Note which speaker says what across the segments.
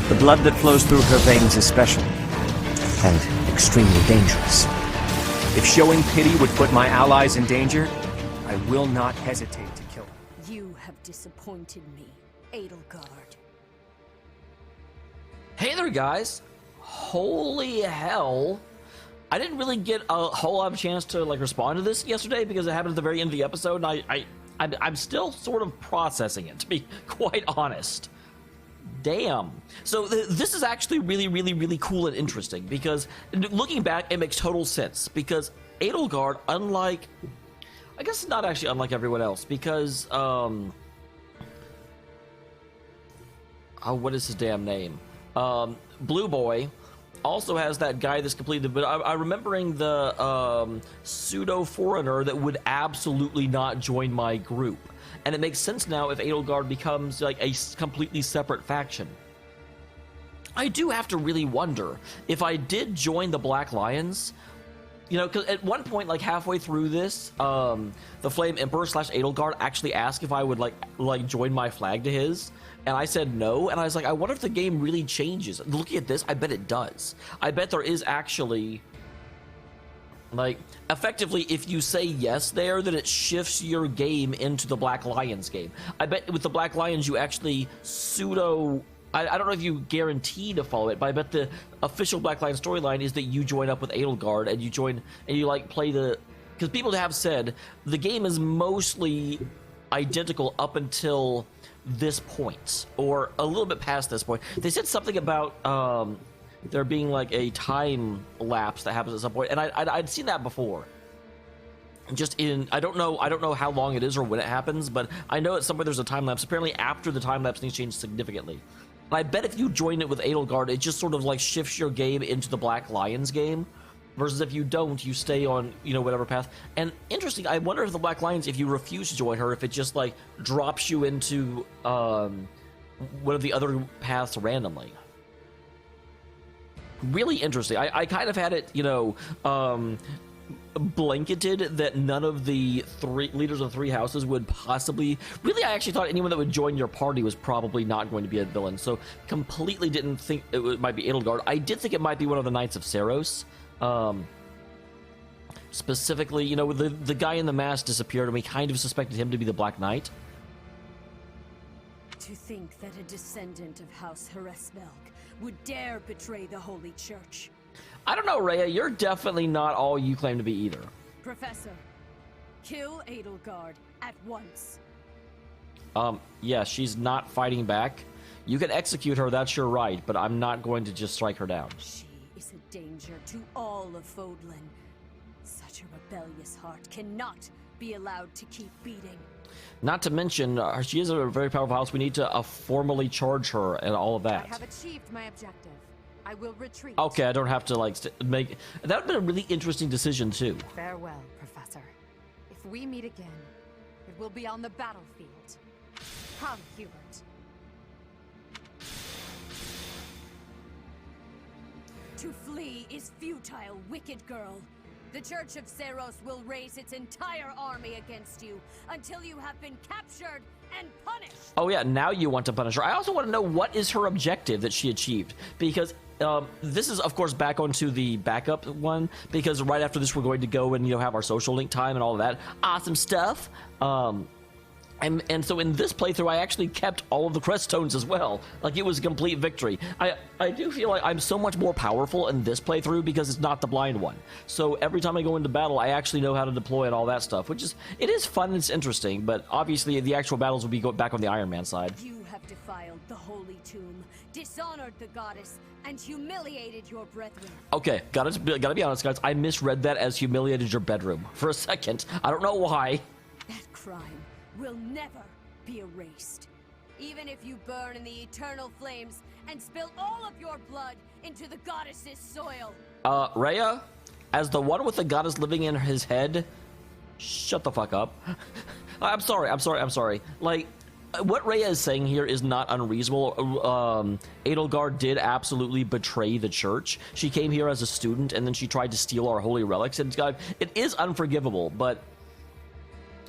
Speaker 1: The blood that flows through her veins is special, and extremely dangerous. If showing pity would put my allies in danger, I will not hesitate to kill them.
Speaker 2: You have disappointed me, Edelgard.
Speaker 3: Hey there, guys. Holy hell. I didn't really get a whole lot of chance to like respond to this yesterday because it happened at the very end of the episode, and I'm still sort of processing it, to be quite honest. Damn. So this is actually really cool and interesting because looking back, it makes total sense because Edelgard, unlike, I guess not actually unlike everyone else, because what is his damn name? Blue Boy also has that guy that's completed, but I'm remembering the pseudo foreigner that would absolutely not join my group. And it makes sense now if Edelgard becomes like a completely separate faction. I do have to really wonder if I did join the Black Lions, you know, because at one point, like halfway through this, the Flame Emperor / Edelgard actually asked if I would like join my flag to his, and I said no. And I was like, I wonder if the game really changes. Looking at this, I bet it does. I bet there is actually, like, effectively, if you say yes there, then it shifts your game into the Black Lions game. I bet with the Black Lions, you actually pseudo... I don't know if you guarantee to follow it, but I bet the official Black Lion storyline is that you join up with Edelgard and you join and you like play the... Because people have said the game is mostly identical up until this point, or a little bit past this point. They said something about there being like a time lapse that happens at some point, and I'd seen that before. Just in, I don't know how long it is or when it happens, but I know at some point there's a time lapse. Apparently, after the time lapse, things change significantly. And I bet if you join it with Edelgard, it just sort of like shifts your game into the Black Lions game, versus if you don't, you stay on, you know, whatever path. And interesting, I wonder if the Black Lions, if you refuse to join her, if it just like drops you into one of the other paths randomly. Really interesting. I kind of had it, you know, blanketed that none of the three leaders of the three houses would possibly... Really, I actually thought anyone that would join your party was probably not going to be a villain, so completely didn't think it might be Edelgard. I did think it might be one of the Knights of Seiros. Specifically, you know, the guy in the mask disappeared, and we kind of suspected him to be the Black Knight.
Speaker 2: To think that a descendant of House Hresvelg would dare betray the Holy Church.
Speaker 3: I don't know, Rhea, you're definitely not all you claim to be either.
Speaker 2: Professor, kill Edelgard at once.
Speaker 3: Yeah, she's not fighting back. You can execute her, that's your right, but I'm not going to just strike her down.
Speaker 2: She is a danger to all of Fodlan. Such a rebellious heart cannot be allowed to keep beating.
Speaker 3: Not to mention, she is a very powerful house. We need to formally charge her and all of that.
Speaker 4: I have achieved my objective. I will retreat.
Speaker 3: Okay, I don't have to like make... That would have been a really interesting decision too.
Speaker 4: Farewell, Professor. If we meet again, it will be on the battlefield. Come, Hubert.
Speaker 2: To flee is futile, wicked girl. The Church of Seiros will raise its entire army against you until you have been captured and punished.
Speaker 3: Oh yeah, now you want to punish her. I also want to know what is her objective that she achieved, because this is of course back onto the backup one, because right after this we're going to go and, you know, have our social link time and all of that awesome stuff. And so in this playthrough, I actually kept all of the crest stones as well. Like, it was a complete victory. I do feel like I'm so much more powerful in this playthrough because it's not the blind one. So every time I go into battle, I actually know how to deploy and all that stuff, which is, it is fun and it's interesting, but obviously the actual battles will be back on the Iron Man side.
Speaker 2: You have defiled the holy tomb, dishonored the goddess, and humiliated your brethren.
Speaker 3: Okay, gotta be honest, guys. I misread that as humiliated your bedroom for a second. I don't know why.
Speaker 2: That crime will never be erased. Even if you burn in the eternal flames and spill all of your blood into the goddess's soil.
Speaker 3: Rhea, as the one with the goddess living in his head, shut the fuck up. I'm sorry. Like, what Rhea is saying here is not unreasonable. Edelgard did absolutely betray the church. She came here as a student and then she tried to steal our holy relics, and it is unforgivable, but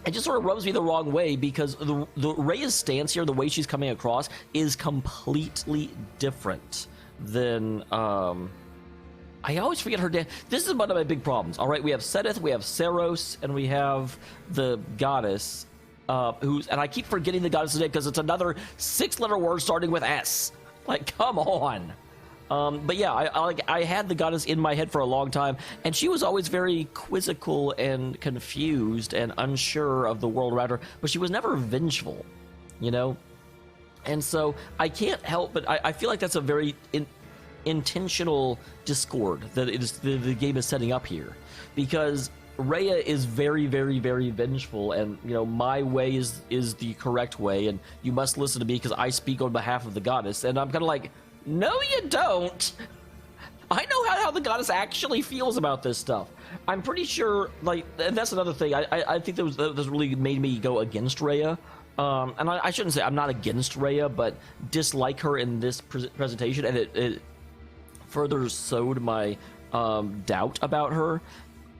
Speaker 3: it just sort of rubs me the wrong way because the Rhea's stance here, the way she's coming across, is completely different than I always forget her name. This is one of my big problems. All right, we have Sedith, we have Saros, and we have the goddess, and I keep forgetting the goddess' name because it's another 6-letter word starting with S. Like, come on. But yeah, I had the goddess in my head for a long time, and she was always very quizzical and confused and unsure of the world around her, but she was never vengeful, you know? And so I can't help but I feel like that's a very intentional discord that the game is setting up here, because Rhea is very, very, very vengeful, and you know, my way is the correct way, and you must listen to me because I speak on behalf of the goddess. And I'm kind of like, no, you don't. I know how the goddess actually feels about this stuff. I'm pretty sure, like, and that's another thing. I think that really made me go against Rhea. And I shouldn't say I'm not against Rhea, but dislike her in this presentation, and it further sowed my doubt about her,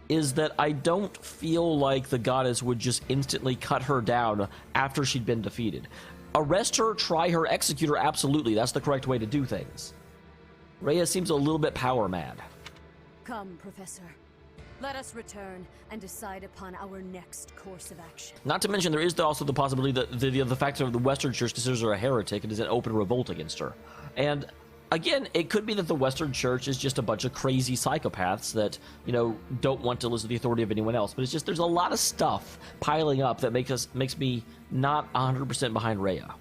Speaker 3: is that I don't feel like the goddess would just instantly cut her down after she'd been defeated. Arrest her, try her, execute her, absolutely. That's the correct way to do things. Rhea seems a little bit power mad.
Speaker 2: Come, Professor. Let us return and decide upon our next course of action.
Speaker 3: Not to mention, there is also the possibility that the fact that the Western Church considers her a heretic and is an open revolt against her. And again, it could be that the Western Church is just a bunch of crazy psychopaths that, you know, don't want to listen to the authority of anyone else. But it's just, there's a lot of stuff piling up that makes me not 100% behind Rhea.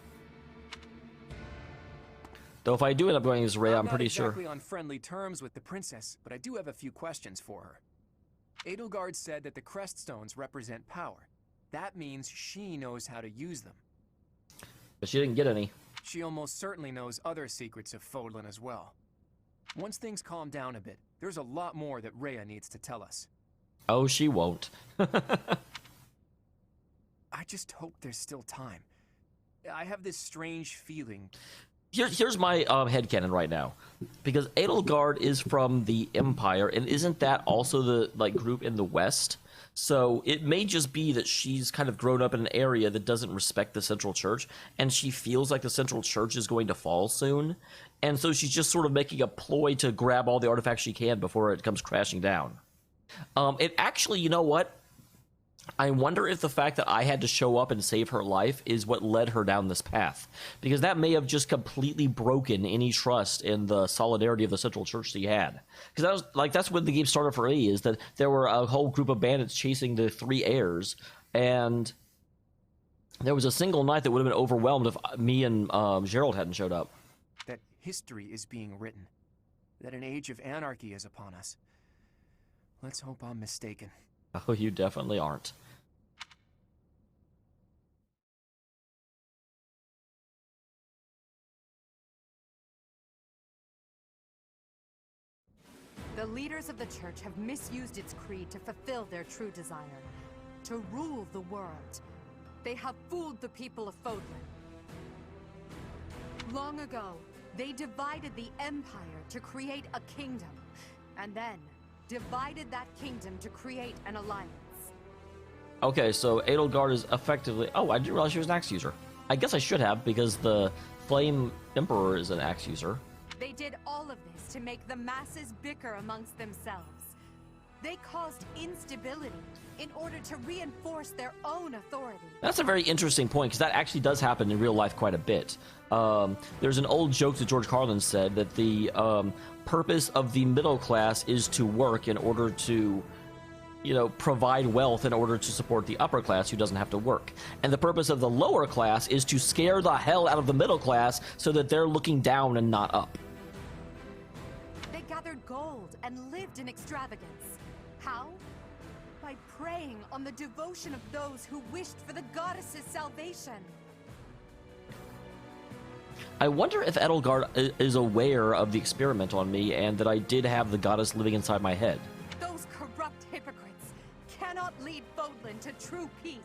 Speaker 3: Though if I do end up going as Rhea, I'm pretty sure.
Speaker 1: I'm not exactly on friendly terms with the princess, but I do have a few questions for her. Edelgard said that the Creststones represent power. That means she knows how to use them.
Speaker 3: But she didn't get any.
Speaker 1: She almost certainly knows other secrets of Fodlan as well. Once things calm down a bit, there's a lot more that Rhea needs to tell us.
Speaker 3: Oh, she won't.
Speaker 1: I just hope there's still time. I have this strange feeling.
Speaker 3: Here's my headcanon right now, because Edelgard is from the Empire, and isn't that also the group in the West? So it may just be that she's kind of grown up in an area that doesn't respect the Central Church, and she feels like the Central Church is going to fall soon, and so she's just sort of making a ploy to grab all the artifacts she can before it comes crashing down. It actually, you know what? I wonder if the fact that I had to show up and save her life is what led her down this path, because that may have just completely broken any trust in the solidarity of the Central Church she had. Because that's when the game started for me, is that there were a whole group of bandits chasing the 3 heirs, and there was a single night that would have been overwhelmed if me and Gerald hadn't showed up.
Speaker 1: That history is being written, that an age of anarchy is upon us. Let's hope I'm mistaken.
Speaker 3: Oh, you definitely aren't.
Speaker 4: The leaders of the church have misused its creed to fulfill their true desire, to rule the world. They have fooled the people of Fodlan. Long ago, they divided the Empire to create a kingdom, and then divided that kingdom to create an alliance.
Speaker 3: Okay, so Edelgard is effectively... Oh, I didn't realize she was an axe user. I guess I should have, because the Flame Emperor is an axe user.
Speaker 4: They did all of this to make the masses bicker amongst themselves. They caused instability in order to reinforce their own authority.
Speaker 3: That's a very interesting point, because that actually does happen in real life quite a bit. There's an old joke that George Carlin said that the purpose of the middle class is to work in order to, you know, provide wealth in order to support the upper class who doesn't have to work. And the purpose of the lower class is to scare the hell out of the middle class so that they're looking down and not up.
Speaker 4: They gathered gold and lived in extravagance. How? By preying on the devotion of those who wished for the goddess's salvation.
Speaker 3: I wonder if Edelgard is aware of the experiment on me and that I did have the goddess living inside my head.
Speaker 4: Those corrupt hypocrites cannot lead Fodlan to true peace.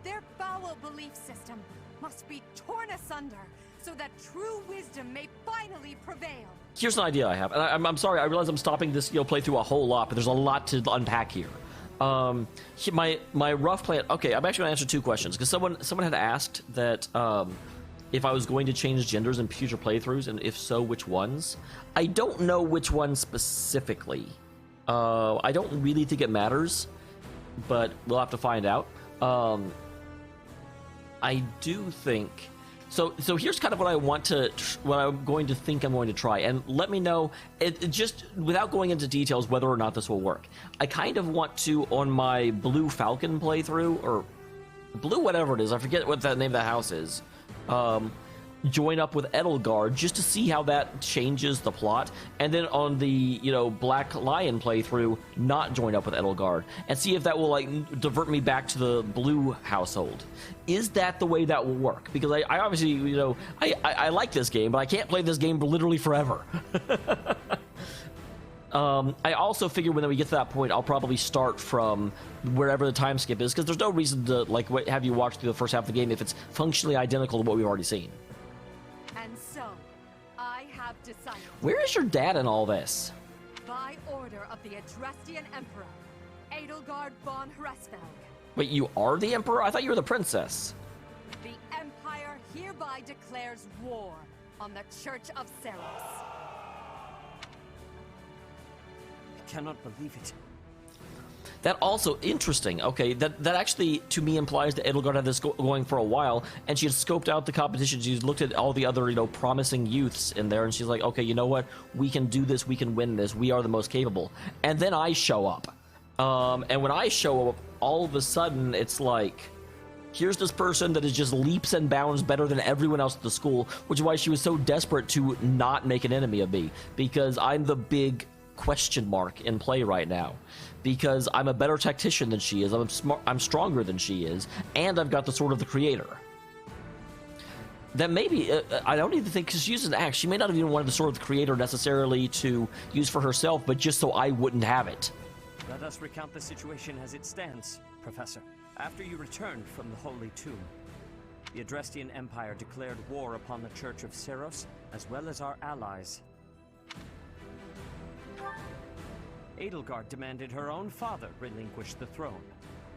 Speaker 4: Their foul belief system must be torn asunder so that true wisdom may finally prevail.
Speaker 3: Here's an idea I have, and I'm sorry, I realize I'm stopping this playthrough a whole lot, but there's a lot to unpack here. My rough plan. Okay, I'm actually gonna answer two questions because someone had asked that if I was going to change genders in future playthroughs, and if so, which ones. I don't know which ones specifically. I don't really think it matters, but we'll have to find out. I do think. So here's kind of what I'm going to think I'm going to try, and let me know, it just without going into details, whether or not this will work. I kind of want to, on my Blue Falcon playthrough, or Blue whatever it is, I forget what the name of the house is, join up with Edelgard just to see how that changes the plot, and then on the Black Lion playthrough, not join up with Edelgard and see if that will like divert me back to the Blue household. Is that the way that will work? Because I obviously I like this game, but I can't play this game literally forever. I also figure when we get to that point, I'll probably start from wherever the time skip is, because there's no reason to have you watch through the first half of the game if it's functionally identical to what we've already seen.
Speaker 4: And so, I have decided.
Speaker 3: Where is your dad in all this?
Speaker 4: By order of the Adrestian Emperor, Edelgard von Hresvelg,
Speaker 3: Wait, you are the Emperor? I thought you were the princess.
Speaker 4: the Empire hereby declares war on the Church of Seros.
Speaker 1: I cannot believe it.
Speaker 3: That also interesting. Okay, that actually to me implies that Edelgard had this going for a while, and she had scoped out the competition. She looked at all the other promising youths in there, and she's like, okay, you know what? We can do this. We can win this. We are the most capable. And then I show up, and when I show up, all of a sudden it's like, here's this person that is just leaps and bounds better than everyone else at the school, which is why she was so desperate to not make an enemy of me, because I'm the big question mark in play right now, because I'm a better tactician than she is, I'm stronger than she is, and I've got the sword of the creator. That maybe I don't even think, because she uses an axe, she may not have even wanted the sword of the creator necessarily to use for herself, but just so I wouldn't have it.
Speaker 1: Let us recount the situation as it stands, Professor. After you returned from the Holy Tomb, the Adrestian Empire declared war upon the Church of Seros, as well as our allies. Edelgard demanded her own father relinquish the throne,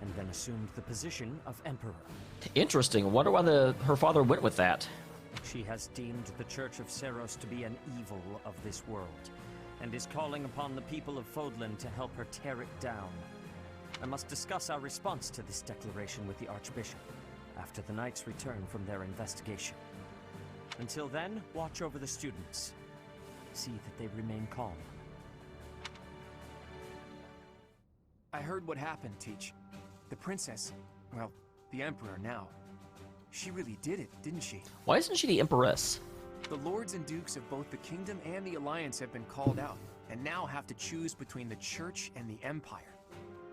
Speaker 1: and then assumed the position of Emperor.
Speaker 3: Interesting. I wonder why her father went with that.
Speaker 1: She has deemed the Church of Seros to be an evil of this world, and is calling upon the people of Fodlan to help her tear it down. I must discuss our response to this declaration with the Archbishop, after the Knights return from their investigation. Until then, watch over the students. See that they remain calm.
Speaker 5: I heard what happened, Teach. The princess, well, the Emperor now. She really did it, didn't she?
Speaker 3: Why isn't she the Empress?
Speaker 5: The lords and dukes of both the kingdom and the alliance have been called out, and now have to choose between the church and the empire.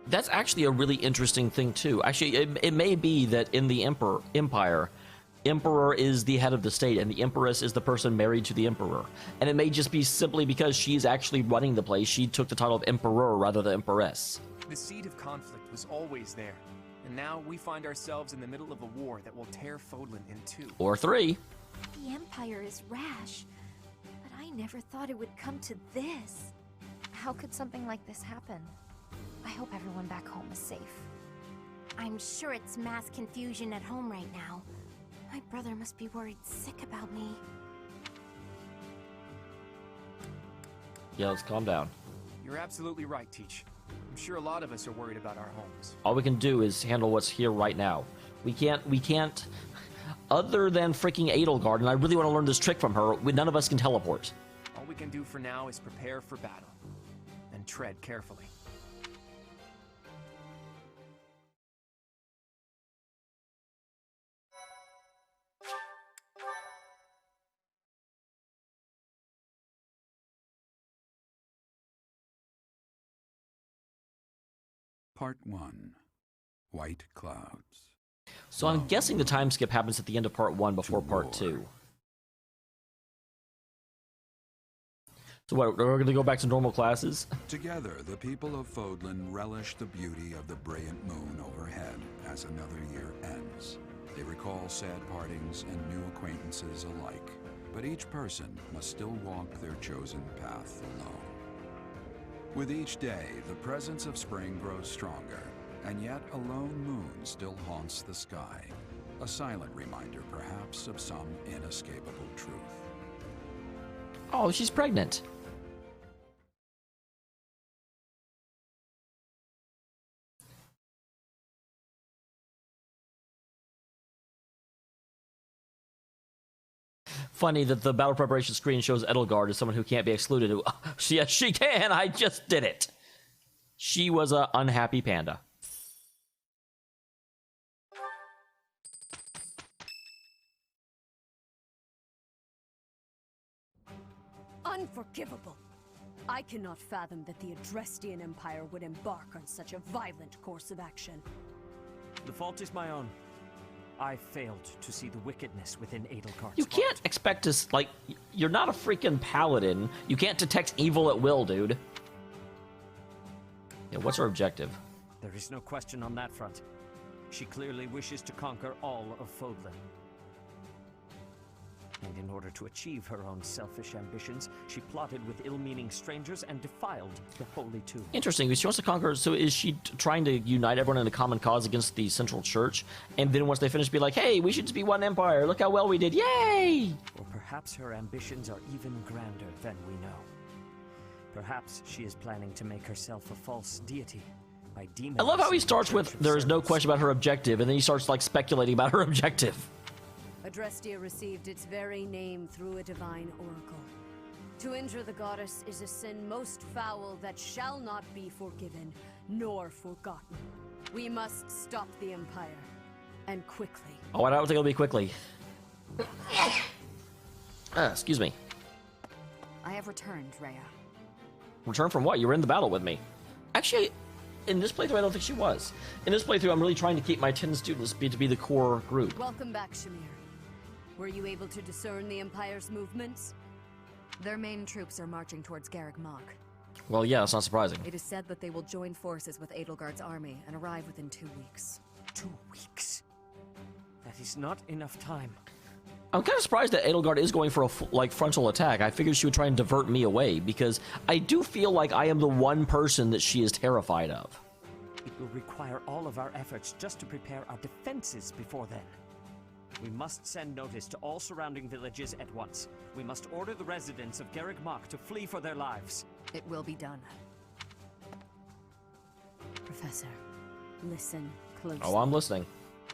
Speaker 3: That's actually a really interesting thing too. Actually, it may be that in the empire, Emperor is the head of the state, and the Empress is the person married to the Emperor. And it may just be simply because she's actually running the place, she took the title of Emperor rather than Empress.
Speaker 5: The seed of conflict was always there, and now we find ourselves in the middle of a war that will tear Fodlan in two.
Speaker 3: Or three.
Speaker 6: The Empire is rash, but I never thought it would come to this. How could something like this happen? I hope everyone back home is safe.
Speaker 7: I'm sure it's mass confusion at home right now.
Speaker 6: My brother must be worried sick about me.
Speaker 3: Yeah, let's calm down.
Speaker 5: You're absolutely right, Teach. I'm sure a lot of us are worried about our homes.
Speaker 3: All we can do is handle what's here right now. We can't, other than freaking Edelgard, and I really want to learn this trick from her, none of us can teleport.
Speaker 5: All we can do for now is prepare for battle, and tread carefully.
Speaker 8: Part 1. White Clouds.
Speaker 3: So I'm guessing the time skip happens at the end of part 1 before part 2. So what, we're going to go back to normal classes?
Speaker 8: Together, the people of Fodlan relish the beauty of the brilliant moon overhead as another year ends. They recall sad partings and new acquaintances alike, but each person must still walk their chosen path alone. With each day, the presence of spring grows stronger, and yet a lone moon still haunts the sky. A silent reminder, perhaps, of some inescapable truth.
Speaker 3: Oh, she's pregnant. Funny that the battle preparation screen shows Edelgard as someone who can't be excluded. Yes, she can. I just did it. She was a unhappy panda.
Speaker 2: Unforgivable. I cannot fathom that the Adrestian Empire would embark on such a violent course of action.
Speaker 1: The fault is my own. I failed to see the wickedness within Edelgard's
Speaker 3: You can't
Speaker 1: heart.
Speaker 3: expect to, like, you're not a freaking paladin. You can't detect evil at will, dude. Yeah, what's her objective?
Speaker 1: There is no question on that front. She clearly wishes to conquer all of Fodlan. And in order to achieve her own selfish ambitions, she plotted with ill-meaning strangers and defiled the Holy Tomb.
Speaker 3: Interesting. She wants to conquer. So is she trying to unite everyone in a common cause against the Central Church? And then once they finish, be like, hey, we should just be one empire. Look how well we did. Yay!
Speaker 1: Or perhaps her ambitions are even grander than we know. Perhaps she is planning to make herself a false deity by demonizing
Speaker 3: I love how he starts
Speaker 1: the
Speaker 3: with,
Speaker 1: Church of
Speaker 3: there is no
Speaker 1: Seros.
Speaker 3: question about her objective, and then he starts, like, speculating about her objective.
Speaker 2: Adrestia received its very name through a divine oracle. To injure the goddess is a sin most foul that shall not be forgiven, nor forgotten. We must stop the Empire, and quickly.
Speaker 3: Oh, I don't think it'll be quickly. Excuse me.
Speaker 4: I have returned, Rhea.
Speaker 3: Return from what? You were in the battle with me. Actually, in this playthrough, I don't think she was. In this playthrough, I'm really trying to keep my 10 students to be the core group.
Speaker 2: Welcome back, Shamir. Were you able to discern the Empire's movements?
Speaker 4: Their main troops are marching towards Garreg Mach.
Speaker 3: Well, yeah, it's not surprising.
Speaker 4: It is said that they will join forces with Edelgard's army and arrive within 2 weeks.
Speaker 1: 2 weeks? That is not enough time.
Speaker 3: I'm kind of surprised that Edelgard is going for a frontal attack. I figured she would try and divert me away, because I do feel like I am the one person that she is terrified of.
Speaker 1: It will require all of our efforts just to prepare our defenses before then. We must send notice to all surrounding villages at once. We must order the residents of Garreg Mach to flee for their lives.
Speaker 4: It will be done.
Speaker 2: Professor, listen closely.
Speaker 3: Oh, I'm listening.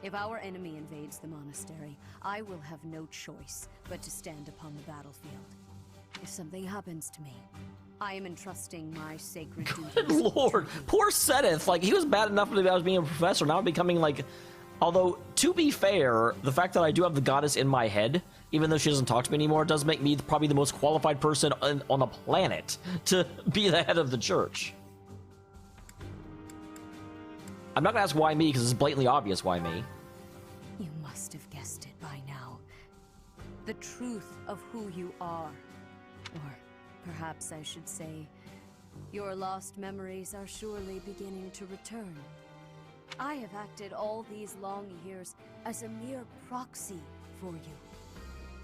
Speaker 2: If our enemy invades the monastery, I will have no choice but to stand upon the battlefield. If something happens to me, I am entrusting my sacred duties.
Speaker 3: Good lord. Poor Seteth. Like, he was bad enough that I was being a professor. Now I'm becoming, like... Although, to be fair, the fact that I do have the goddess in my head, even though she doesn't talk to me anymore, does make me probably the most qualified person on the planet to be the head of the church. I'm not gonna ask why me, because it's blatantly obvious why me.
Speaker 2: You must have guessed it by now. The truth of who you are. Or perhaps I should say, your lost memories are surely beginning to return. I have acted all these long years as a mere proxy for you.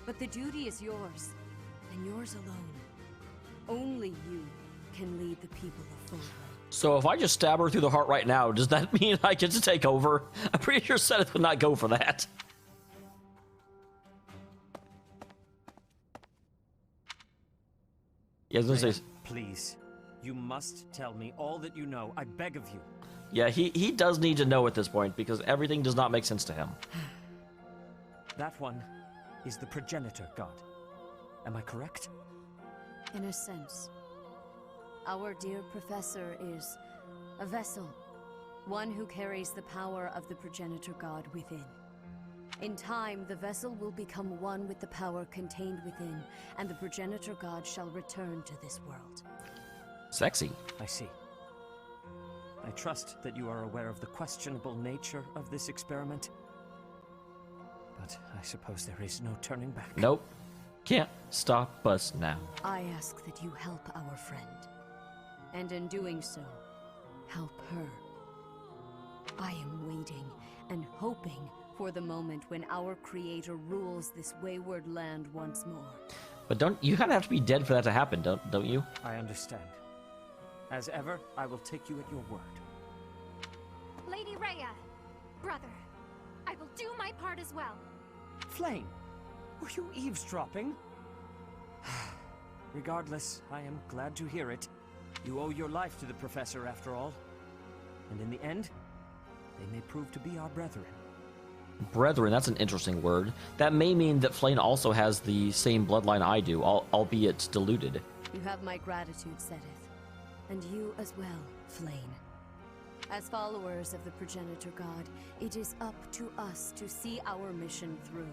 Speaker 2: But the duty is yours, and yours alone. Only you can lead the people of Fodlan.
Speaker 3: So if I just stab her through the heart right now, does that mean I get to take over? I'm pretty sure Seteth would not go for that. Yeah, I was gonna say...
Speaker 1: Please, you must tell me all that you know. I beg of you.
Speaker 3: Yeah, he does need to know at this point, because everything does not make sense to him.
Speaker 1: That one is the progenitor god. Am I correct?
Speaker 2: In a sense, our dear professor is a vessel, one who carries the power of the progenitor god within. In time, the vessel will become one with the power contained within, and the progenitor god shall return to this world.
Speaker 3: Sexy.
Speaker 1: I see. I trust that you are aware of the questionable nature of this experiment. But I suppose there is no turning back.
Speaker 3: Nope. Can't stop us now.
Speaker 2: I ask that you help our friend. And in doing so, help her. I am waiting and hoping for the moment when our creator rules this wayward land once more.
Speaker 3: But don't you kind of have to be dead for that to happen, don't you?
Speaker 1: I understand. As ever, I will take you at your word.
Speaker 7: Lady Rhea, brother, I will do my part as well.
Speaker 1: Flame, were you eavesdropping? Regardless, I am glad to hear it. You owe your life to the Professor, after all. And in the end, they may prove to be our brethren.
Speaker 3: Brethren, that's an interesting word. That may mean that Flame also has the same bloodline I do, albeit diluted.
Speaker 2: You have my gratitude, Seteth. And you as well, Flame. As followers of the Progenitor God, it is up to us to see our mission through.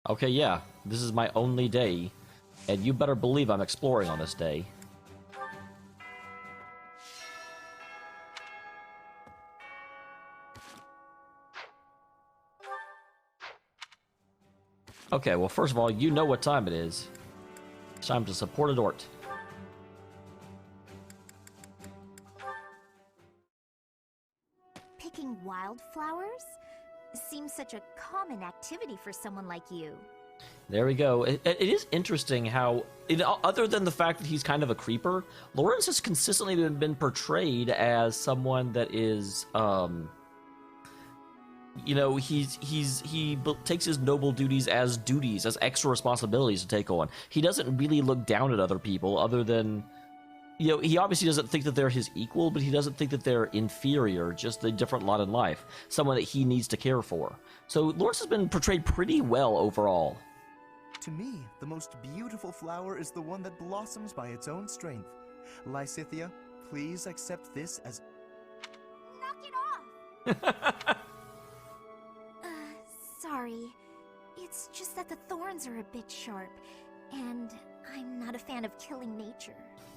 Speaker 3: Okay, yeah, this is my only day, and you better believe I'm exploring on this day. Okay, well, first of all, you know what time it is. It's time to support a Dort.
Speaker 7: Picking wildflowers? Seems such a common activity for someone like you.
Speaker 3: There we go. It is interesting how, other than the fact that he's kind of a creeper, Lawrence has consistently been portrayed as someone that is, you know, he takes his noble duties, as extra responsibilities to take on. He doesn't really look down at other people, other than, you know, he obviously doesn't think that they're his equal, but he doesn't think that they're inferior, just a different lot in life, someone that he needs to care for. So Lawrence has been portrayed pretty well overall.
Speaker 9: To me, the most beautiful flower is the one that blossoms by its own strength. Lysithea, please accept this as...
Speaker 7: Knock it off! Sorry. It's just that the thorns are a bit sharp, and I'm not a fan of killing nature.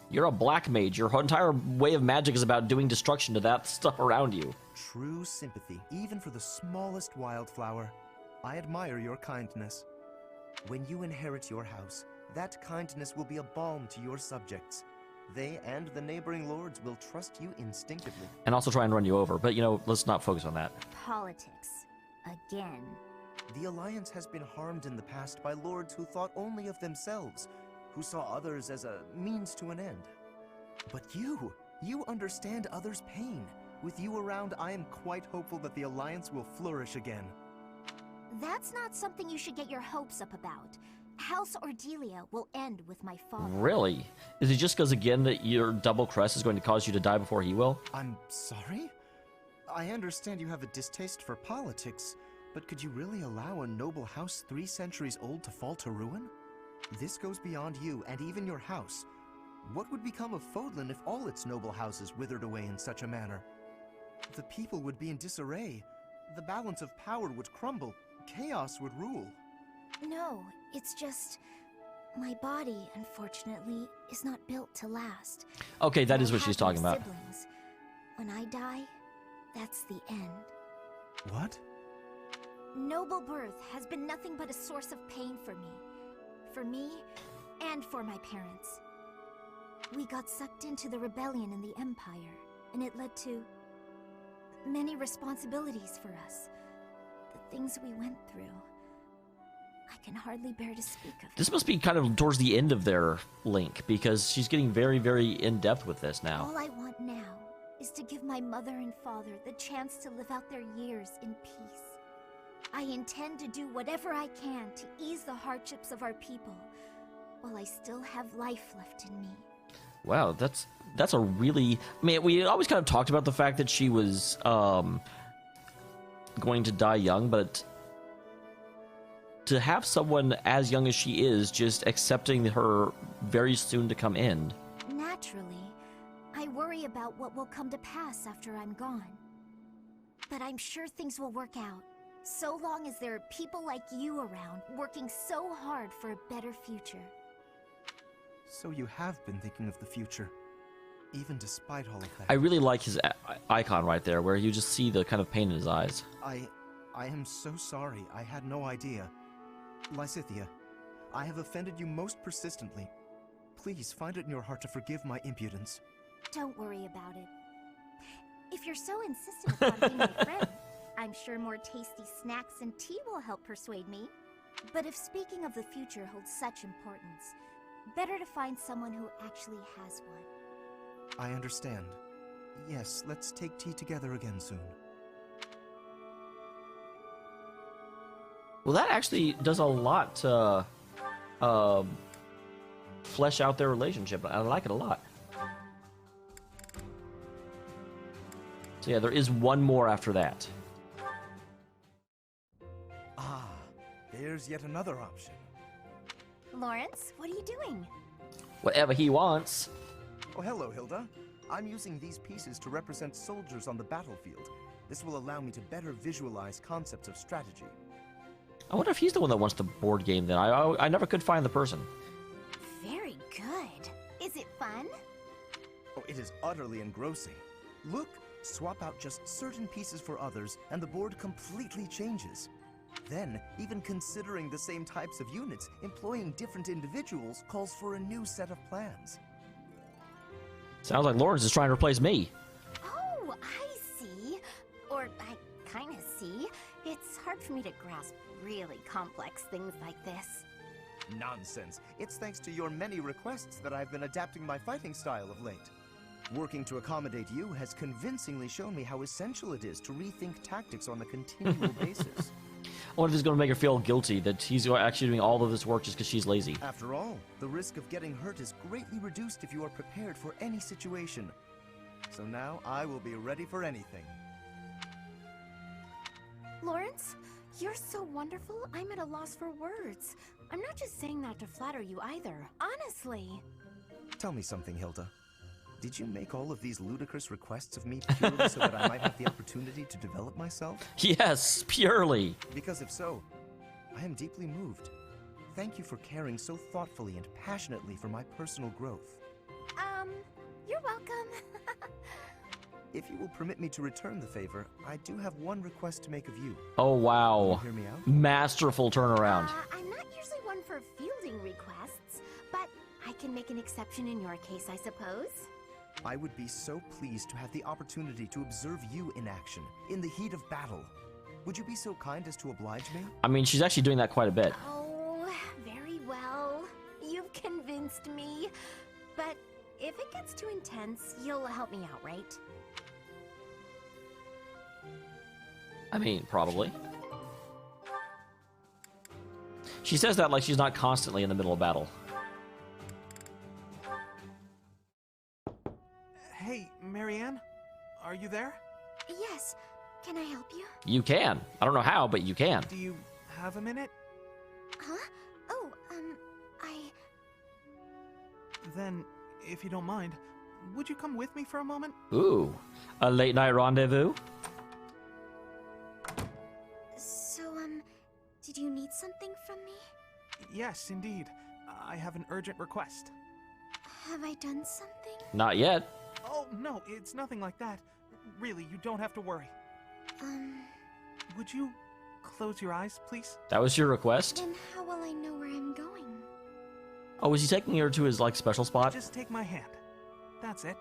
Speaker 3: You're a black mage. Your entire way of magic is about doing destruction to that stuff around you.
Speaker 9: True sympathy, even for the smallest wildflower. I admire your kindness. When you inherit your house, that kindness will be a balm to your subjects. They and the neighboring lords will trust you instinctively.
Speaker 3: And also try and run you over, but, you know, let's not focus on that.
Speaker 7: Politics. Again.
Speaker 9: The Alliance has been harmed in the past by lords who thought only of themselves, who saw others as a means to an end. But you understand others' pain. With you around, I am quite hopeful that the Alliance will flourish again.
Speaker 7: That's not something you should get your hopes up about. House Ordelia will end with my father.
Speaker 3: Really? Is it just because, again, that your double crest is going to cause you to die before he will?
Speaker 9: I'm sorry? I understand you have a distaste for politics, but could you really allow a noble house 3 centuries old to fall to ruin? This goes beyond you and even your house. What would become of Fodlan if all its noble houses withered away in such a manner? The people would be in disarray. The balance of power would crumble. Chaos would rule.
Speaker 7: No, it's just... my body, unfortunately, is not built to last.
Speaker 3: Okay, that
Speaker 7: And
Speaker 3: is
Speaker 7: I
Speaker 3: what she's
Speaker 7: have no
Speaker 3: talking about.
Speaker 7: siblings. When I die, that's the end.
Speaker 9: What?
Speaker 7: Noble birth has been nothing but a source of pain for me. For me, and for my parents. We got sucked into the rebellion in the Empire, and it led to many responsibilities for us. The things we went through, I can hardly bear to speak of.
Speaker 3: This must be kind of towards the end of their link, because she's getting very, very in-depth with this now.
Speaker 7: All I want now is to give my mother and father the chance to live out their years in peace. I intend to do whatever I can to ease the hardships of our people, while I still have life left in me.
Speaker 3: Wow, that's a really... I mean, we always kind of talked about the fact that she was going to die young, but to have someone as young as she is just accepting her very soon to come end.
Speaker 7: Naturally, I worry about what will come to pass after I'm gone. But I'm sure things will work out, so long as there are people like you around working so hard for a better future.
Speaker 9: So you have been thinking of the future, even despite all of that.
Speaker 3: I really like his icon right there, where you just see the kind of pain in his eyes.
Speaker 9: I am so sorry. I had no idea. Lysithea, I have offended you most persistently. Please find it in your heart to forgive my impudence.
Speaker 7: Don't worry about it. If you're so insistent upon being my friend, I'm sure more tasty snacks and tea will help persuade me. But if speaking of the future holds such importance, better to find someone who actually has one.
Speaker 9: I understand. Yes, let's take tea together again soon.
Speaker 3: Well, that actually does a lot to flesh out their relationship. I like it a lot. So yeah, there is one more after that.
Speaker 9: Ah, there's yet another option.
Speaker 7: Lawrence, what are you doing?
Speaker 3: Whatever he wants.
Speaker 9: Oh, hello, Hilda. I'm using these pieces to represent soldiers on the battlefield. This will allow me to better visualize concepts of strategy.
Speaker 3: I wonder if he's the one that wants the board game then. I never could find the person.
Speaker 7: Very good. Is it fun?
Speaker 9: Oh, it is utterly engrossing. Look, swap out just certain pieces for others, and the board completely changes. Then, even considering the same types of units, employing different individuals calls for a new set of plans.
Speaker 3: Sounds like Lawrence is trying to replace me.
Speaker 7: Oh, I see. Or I kind of see. It's hard for me to grasp really complex things like this.
Speaker 9: Nonsense. It's thanks to your many requests that I've been adapting my fighting style of late. Working to accommodate you has convincingly shown me how essential it is to rethink tactics on a continual basis.
Speaker 3: I wonder if he's going to make her feel guilty that he's actually doing all of this work just because she's lazy.
Speaker 9: After all, the risk of getting hurt is greatly reduced if you are prepared for any situation. So now I will be ready for anything.
Speaker 6: Lawrence, you're so wonderful, I'm at a loss for words. I'm not just saying that to flatter you either, honestly.
Speaker 9: Tell me something, Hilda. Did you make all of these ludicrous requests of me purely so that I might have the opportunity to develop myself?
Speaker 3: Yes, purely.
Speaker 9: Because if so, I am deeply moved. Thank you for caring so thoughtfully and passionately for my personal growth.
Speaker 7: You're welcome.
Speaker 9: If you will permit me to return the favor, I do have one request to make of you.
Speaker 3: Oh,
Speaker 9: Will
Speaker 3: wow.
Speaker 9: you hear me out?
Speaker 3: Masterful turnaround.
Speaker 7: I'm not usually one for fielding requests, but I can make an exception in your case, I suppose.
Speaker 9: I would be so pleased to have the opportunity to observe you in action, in the heat of battle. Would you be so kind as to oblige me?
Speaker 3: I mean, she's actually doing that quite a bit.
Speaker 7: Oh, very well. You've convinced me. But if it gets too intense, you'll help me out, right?
Speaker 3: I mean, probably. She says that like she's not constantly in the middle of battle.
Speaker 5: Hey, Marianne? Are you there?
Speaker 7: Yes. Can I help you?
Speaker 3: You can. I don't know how, but you can.
Speaker 5: Do you have a minute?
Speaker 7: Huh? Oh,
Speaker 5: Then, if you don't mind, would you come with me for a moment?
Speaker 3: Ooh, a late night rendezvous?
Speaker 7: So, did you need something from me?
Speaker 5: Yes, indeed. I have an urgent request.
Speaker 7: Have I done something?
Speaker 3: Not yet.
Speaker 5: Oh, no, it's nothing like that. Really, you don't have to worry. Would you close your eyes, please?
Speaker 3: That was your request?
Speaker 7: Then how will I know where I'm going?
Speaker 3: Oh, was he taking her to his, like, special spot?
Speaker 5: Just take my hand. That's it.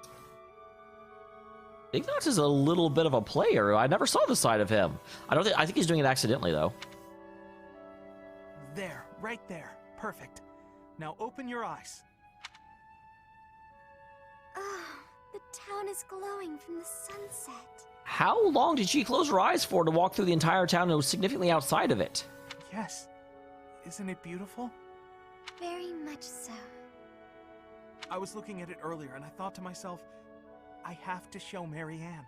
Speaker 3: Ignatz is a little bit of a player. I never saw the side of him. I think he's doing it accidentally, though.
Speaker 5: There, right there. Perfect. Now open your eyes.
Speaker 7: Ah, the town is glowing from the sunset.
Speaker 3: How long did she close her eyes for to walk through the entire town and was significantly outside of it?
Speaker 5: Yes. Isn't it beautiful?
Speaker 7: Very much so.
Speaker 5: I was looking at it earlier and I thought to myself, I have to show Marianne.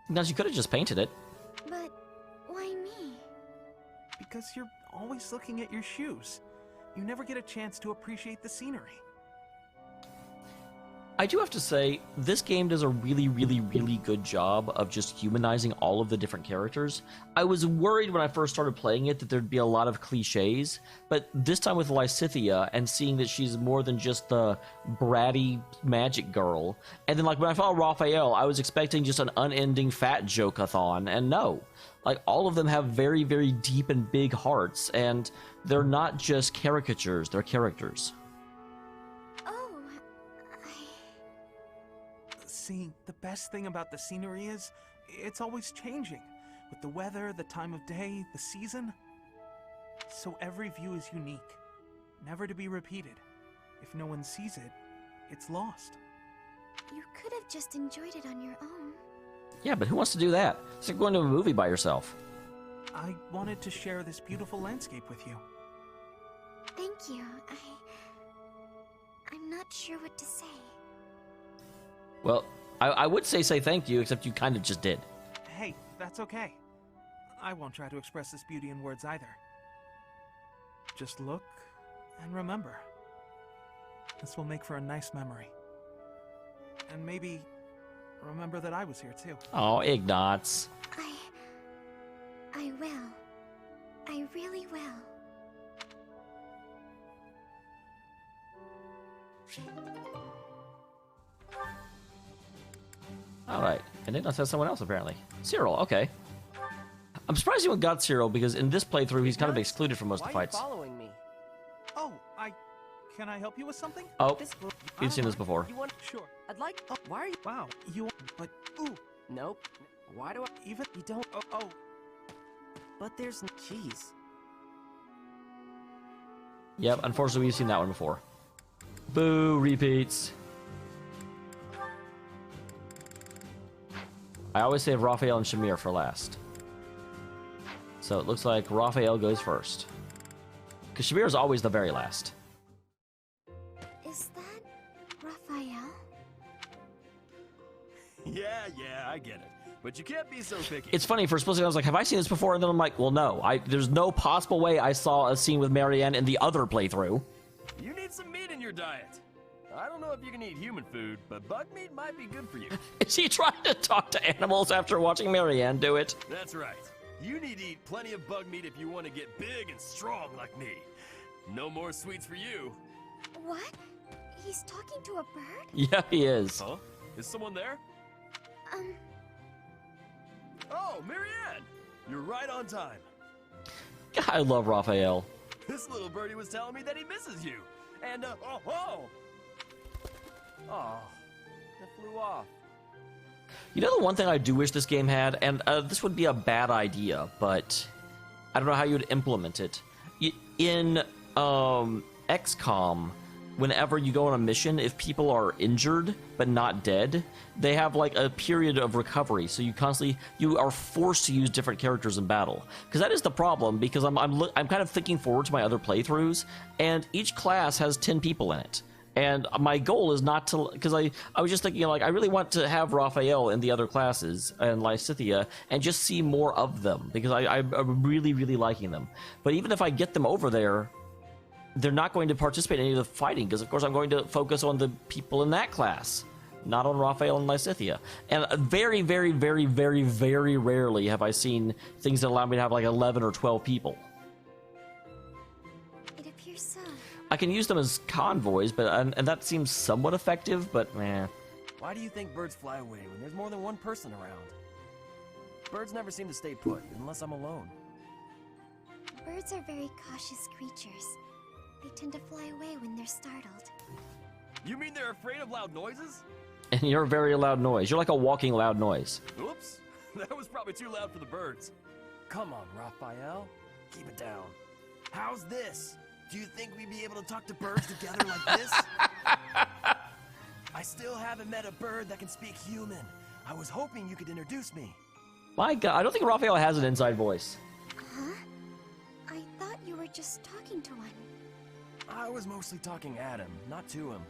Speaker 3: Now, she could have just painted it.
Speaker 7: But why me?
Speaker 5: Because you're always looking at your shoes. You never get a chance to appreciate the scenery.
Speaker 3: I do have to say, this game does a really, really, really good job of just humanizing all of the different characters. I was worried when I first started playing it that there'd be a lot of cliches, but this time with Lysithea and seeing that she's more than just the bratty magic girl, and then like when I saw Raphael, I was expecting just an unending fat joke-a-thon, and no. Like, all of them have very, very deep and big hearts, and they're not just caricatures, they're characters.
Speaker 10: See, the best thing about the scenery is, it's always changing. With the weather, the time of day, the season. So every view is unique, never to be repeated. If no one sees it, it's lost.
Speaker 7: You could have just enjoyed it on your own.
Speaker 3: Yeah, but who wants to do that? It's like going to a movie by yourself.
Speaker 10: I wanted to share this beautiful landscape with you.
Speaker 7: Thank you. I'm not sure what to say.
Speaker 3: Well, I would say thank you, except you kind of just did.
Speaker 10: Hey, that's okay. I won't try to express this beauty in words either. Just look and remember. This will make for a nice memory. And maybe remember that I was here too.
Speaker 3: Oh, Ignatz.
Speaker 7: I will. I really will.
Speaker 3: Alright, and Ignatz has someone else apparently. Cyril, okay. I'm surprised you went got Cyril, because in this playthrough he's kind of excluded from most of the fights.
Speaker 11: Why are you following me?
Speaker 10: Oh, can I help you with something?
Speaker 3: Oh, you've seen this before.
Speaker 11: You want? Sure. I'd like. Oh, why are you?
Speaker 10: Wow, but ooh.
Speaker 11: Nope. Why do I
Speaker 10: Even
Speaker 11: you don't?
Speaker 10: Oh.
Speaker 11: But there's jeez.
Speaker 3: Yep, unfortunately we've seen that one before. Boo, repeats. I always save Raphael and Shamir for last. So it looks like Raphael goes first. Because Shamir is always the very last.
Speaker 7: Is that Raphael?
Speaker 12: Yeah, I get it. But you can't be so picky.
Speaker 3: It's funny, for a split second I was like, have I seen this before? And then I'm like, well, no. There's no possible way I saw a scene with Marianne in the other playthrough.
Speaker 12: You need some meat in your diet. I don't know if you can eat human food, but bug meat might be good for you.
Speaker 3: Is he trying to talk to animals after watching Marianne do it?
Speaker 12: That's right. You need to eat plenty of bug meat if you want to get big and strong like me. No more sweets for you.
Speaker 7: What? He's talking to a bird?
Speaker 3: Yeah, he is.
Speaker 12: Huh? Is someone there? Oh, Marianne! You're right on time.
Speaker 3: God, I love Raphael.
Speaker 12: This little birdie was telling me that he misses you. And, oh, it flew off.
Speaker 3: You know the one thing I do wish this game had, and this would be a bad idea, but I don't know how you would implement it. In XCOM, whenever you go on a mission, if people are injured but not dead, they have like a period of recovery. So you are forced to use different characters in battle. Because that is the problem. Because I'm kind of thinking forward to my other playthroughs, and each class has 10 people in it. And my goal is not to, because I was just thinking, like, I really want to have Raphael in the other classes and Lysithea and just see more of them, because I'm really, really liking them. But even if I get them over there, they're not going to participate in any of the fighting, because of course I'm going to focus on the people in that class, not on Raphael and Lysithea. And very, very, very, very, very rarely have I seen things that allow me to have like 11 or 12 people.
Speaker 7: It appears so.
Speaker 3: I can use them as convoys, but and that seems somewhat effective, but meh.
Speaker 11: Why do you think birds fly away when there's more than one person around? Birds never seem to stay put unless I'm alone.
Speaker 7: Birds are very cautious creatures. They tend to fly away when they're startled.
Speaker 12: You mean they're afraid of loud noises?
Speaker 3: And you're a very loud noise. You're like a walking loud noise.
Speaker 12: Oops, that was probably too loud for the birds.
Speaker 11: Come on, Raphael. Keep it down. How's this? Do you think we'd be able to talk to birds together like this? I still haven't met a bird that can speak human. I was hoping you could introduce me.
Speaker 3: My God, I don't think Raphael has an inside voice.
Speaker 7: Huh? I thought you were just talking to one.
Speaker 11: I was mostly talking at him, not to him.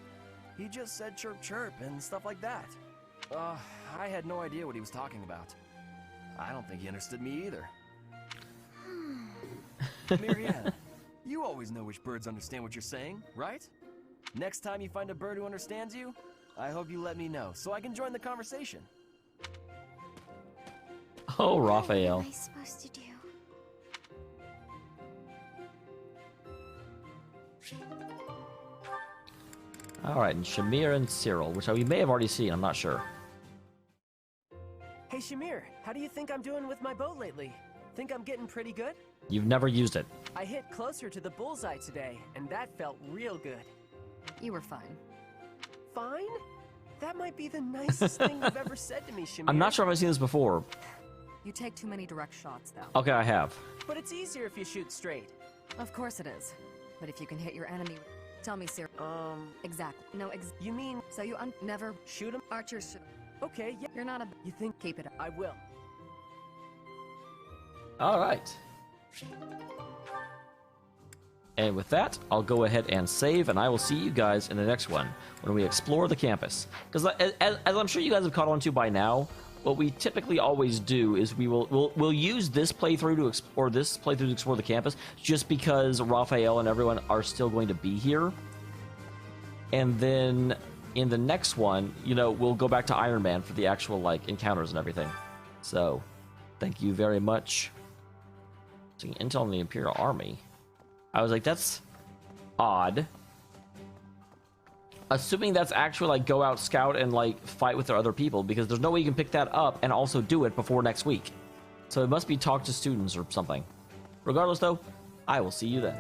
Speaker 11: He just said chirp chirp and stuff like that. I had no idea what he was talking about. I don't think he understood me either. Marianne, you always know which birds understand what you're saying, right? Next time you find a bird who understands you, I hope you let me know so I can join the conversation.
Speaker 3: Oh, Raphael.
Speaker 7: What am I supposed to do?
Speaker 3: Alright, and Shamir and Cyril, which we may have already seen, I'm not sure.
Speaker 11: Hey Shamir, how do you think I'm doing with my bow lately? Think I'm getting pretty good?
Speaker 3: You've never used it.
Speaker 11: I hit closer to the bullseye today, and that felt real good.
Speaker 4: You were fine.
Speaker 11: Fine? That might be the nicest thing you've ever said to me, Shamir.
Speaker 3: I'm not sure if I've seen this before.
Speaker 4: You take too many direct shots, though.
Speaker 3: Okay, I have.
Speaker 11: But it's easier if you shoot straight.
Speaker 4: Of course it is. But if you can hit your enemy... Tell me, sir. Exactly. No,
Speaker 11: You mean...
Speaker 4: So you never...
Speaker 11: Shoot him?
Speaker 4: Archers should...
Speaker 11: Okay, yeah.
Speaker 4: You're not a...
Speaker 11: You think...
Speaker 4: Keep it up.
Speaker 11: I will.
Speaker 3: All right. And with that, I'll go ahead and save, and I will see you guys in the next one when we explore the campus. Because as I'm sure you guys have caught on to by now, what we typically always do is we'll use this playthrough to explore the campus, just because Raphael and everyone are still going to be here. And then in the next one, you know, we'll go back to Iron Man for the actual like encounters and everything. So, thank you very much. Seeing intel on the Imperial Army. I was like, that's odd. Assuming that's actually like go out, scout, and like fight with their other people, because there's no way you can pick that up and also do it before next week. So it must be talk to students or something. Regardless though, I will see you then.